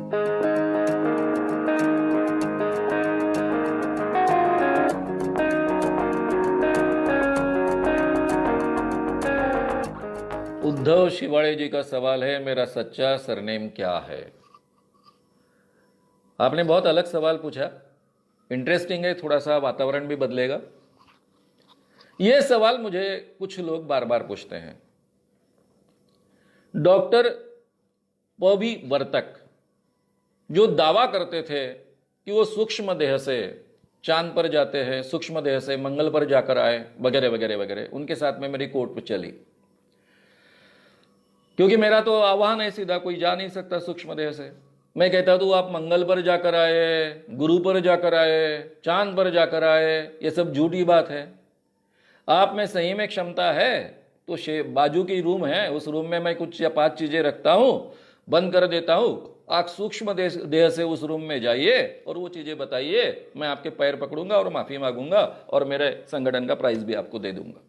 उद्धव शिवाड़े जी का सवाल है, मेरा सच्चा सरनेम क्या है। आपने बहुत अलग सवाल पूछा, इंटरेस्टिंग है, थोड़ा सा वातावरण भी बदलेगा। यह सवाल मुझे कुछ लोग बार बार पूछते हैं। डॉक्टर पवी वर्तक जो दावा करते थे कि वो सूक्ष्म देह से चांद पर जाते हैं, सूक्ष्म देह से मंगल पर जाकर आए, वगैरह वगैरह वगैरह, उनके साथ में मेरी कोर्ट चली, क्योंकि मेरा तो आह्वान है सीधा, कोई जा नहीं सकता सूक्ष्म देह से। मैं कहता तो आप मंगल पर जाकर आए, गुरु पर जाकर आए, चांद पर जाकर आए, ये सब झूठी बात है। आप में सही में क्षमता है तो बाजू की रूम है, उस रूम में मैं कुछ या 5 चीजें रखता हूं, बंद कर देता हूं, आप सूक्ष्म देह से उस रूम में जाइए और वो चीजें बताइए, मैं आपके पैर पकड़ूंगा और माफी मांगूंगा और मेरे संगठन का प्राइज भी आपको दे दूंगा।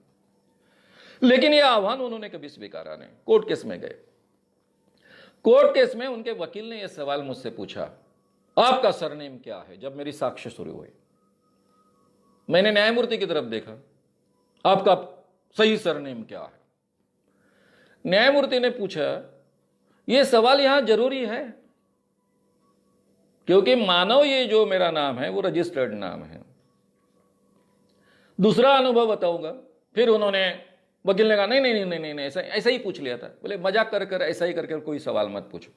लेकिन यह आह्वान उन्होंने कभी स्वीकारा नहीं। कोर्ट केस में गए, कोर्ट केस में उनके वकील ने यह सवाल मुझसे पूछा, आपका सरनेम क्या है। जब मेरी साक्ष्य शुरू हुई, मैंने न्यायमूर्ति की तरफ देखा, आपका सही सरनेम क्या है। न्यायमूर्ति ने पूछा, यह सवाल यहां जरूरी है क्योंकि मानव ये जो मेरा नाम है वो रजिस्टर्ड नाम है। दूसरा अनुभव बताऊंगा। फिर उन्होंने, वकील ने कहा नहीं नहीं नहीं नहीं नहीं, ऐसा ही पूछ लिया था। बोले मजाक कर कर ऐसा ही करके कोई सवाल मत पूछो।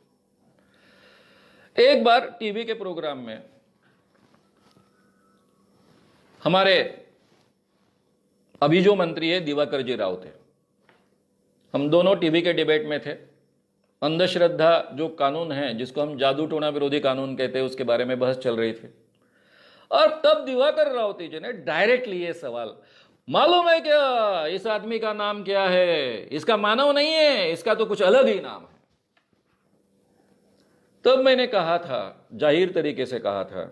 एक बार टीवी के प्रोग्राम में हमारे अभी जो मंत्री है दिवाकर जी राव थे, हम दोनों टीवी के डिबेट में थे। अंधश्रद्धा जो कानून है, जिसको हम जादू टोना विरोधी कानून कहते हैं, उसके बारे में बहस चल रही थी। और तब दिवाकर रावती जी ने डायरेक्टली ये सवाल, मालूम है क्या इस आदमी का नाम क्या है, इसका मानव नहीं है, इसका तो कुछ अलग ही नाम है। तब मैंने कहा था, जाहिर तरीके से कहा था,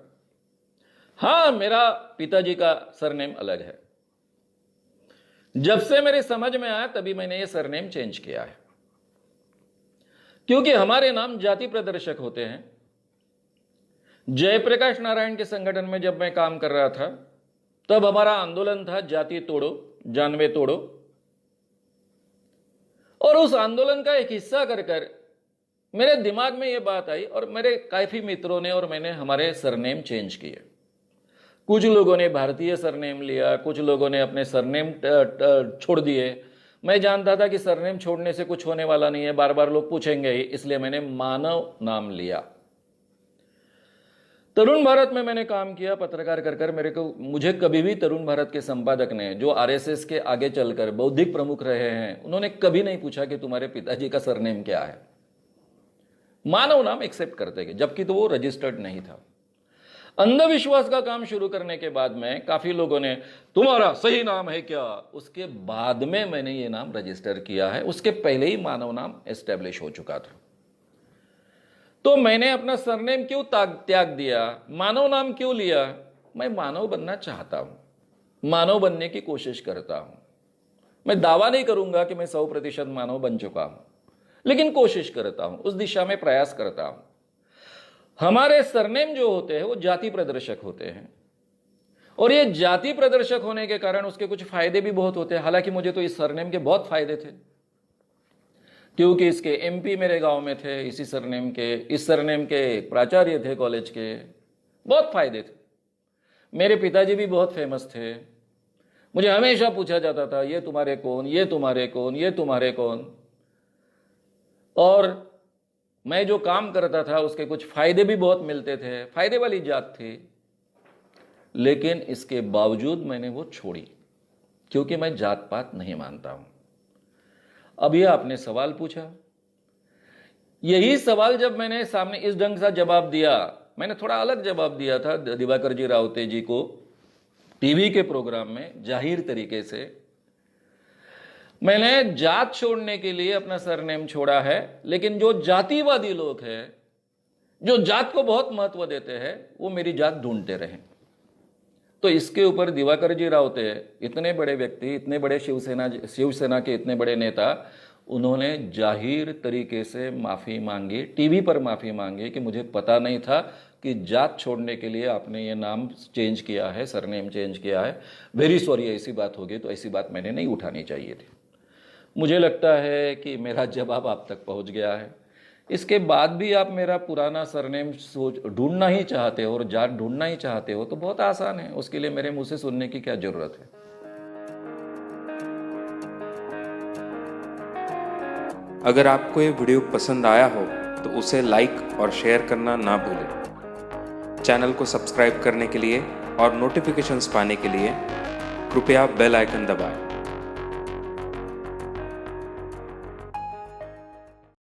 हां मेरा पिताजी का सरनेम अलग है। जब से मेरी समझ में आया तभी मैंने ये सरनेम चेंज किया है, क्योंकि हमारे नाम जाति प्रदर्शक होते हैं। जयप्रकाश नारायण के संगठन में जब मैं काम कर रहा था, तब हमारा आंदोलन था जाति तोड़ो जानवे तोड़ो, और उस आंदोलन का एक हिस्सा कर कर मेरे दिमाग में यह बात आई और मेरे काफी मित्रों ने और मैंने हमारे सरनेम चेंज किए। कुछ लोगों ने भारतीय सरनेम लिया, कुछ लोगों ने अपने सरनेम छोड़ दिए। मैं जानता था कि सरनेम छोड़ने से कुछ होने वाला नहीं है, बार बार लोग पूछेंगे ही, इसलिए मैंने मानव नाम लिया। तरुण भारत में मैंने काम किया पत्रकार कर कर। मुझे कभी भी तरुण भारत के संपादक ने, जो आरएसएस के आगे चलकर बौद्धिक प्रमुख रहे हैं, उन्होंने कभी नहीं पूछा कि तुम्हारे पिताजी का सरनेम क्या है। मानव नाम एक्सेप्ट करते गए, जबकि तो वो रजिस्टर्ड नहीं था। अंधविश्वास का काम शुरू करने के बाद में काफी लोगों ने, तुम्हारा सही नाम है क्या, उसके बाद में मैंने ये नाम रजिस्टर किया है। उसके पहले ही मानव नाम एस्टेब्लिश हो चुका था। तो मैंने अपना सरनेम क्यों त्याग दिया, मानव नाम क्यों लिया। मैं मानव बनना चाहता हूं, मानव बनने की कोशिश करता हूं। मैं दावा नहीं करूंगा कि मैं 100% मानव बन चुका हूं, लेकिन कोशिश करता हूं, उस दिशा में प्रयास करता हूं। हमारे सरनेम जो होते हैं वो जाति प्रदर्शक होते हैं, और ये जाति प्रदर्शक होने के कारण उसके कुछ फायदे भी बहुत होते हैं। हालांकि मुझे तो इस सरनेम के बहुत फायदे थे, क्योंकि इसके एमपी मेरे गांव में थे, इसी सरनेम के, इस सरनेम के प्राचार्य थे कॉलेज के, बहुत फायदे थे। मेरे पिताजी भी बहुत फेमस थे। मुझे हमेशा पूछा जाता था, ये तुम्हारे कौन, ये तुम्हारे कौन, ये तुम्हारे कौन। और मैं जो काम करता था उसके कुछ फायदे भी बहुत मिलते थे, फायदे वाली जात थी। लेकिन इसके बावजूद मैंने वो छोड़ी, क्योंकि मैं जात पात नहीं मानता हूं। अब ये आपने सवाल पूछा, यही सवाल जब मैंने सामने इस ढंग से जवाब दिया, मैंने थोड़ा अलग जवाब दिया था दिवाकर जी रावते जी को टीवी के प्रोग्राम में, जाहिर तरीके से। मैंने जात छोड़ने के लिए अपना सरनेम छोड़ा है, लेकिन जो जातिवादी लोग हैं, जो जात को बहुत महत्व देते हैं, वो मेरी जात ढूंढते रहे। तो इसके ऊपर दिवाकर जी रावते, इतने बड़े व्यक्ति, इतने बड़े शिवसेना के इतने बड़े नेता, उन्होंने जाहिर तरीके से माफ़ी मांगी, टीवी पर माफ़ी मांगी कि मुझे पता नहीं था कि जात छोड़ने के लिए आपने ये नाम चेंज किया है, सरनेम चेंज किया है, वेरी सॉरी, ऐसी बात हो गई तो ऐसी बात मैंने नहीं उठानी चाहिए थी। मुझे लगता है कि मेरा जवाब आप तक पहुंच गया है। इसके बाद भी आप मेरा पुराना सरनेम ढूंढना ही चाहते हो और जात ढूंढना ही चाहते हो तो बहुत आसान है, उसके लिए मेरे मुंह से सुनने की क्या जरूरत है। अगर आपको ये वीडियो पसंद आया हो तो उसे लाइक और शेयर करना ना भूलें। चैनल को सब्सक्राइब करने के लिए और नोटिफिकेशंस पाने के लिए कृपया बेल आइकन दबाएं।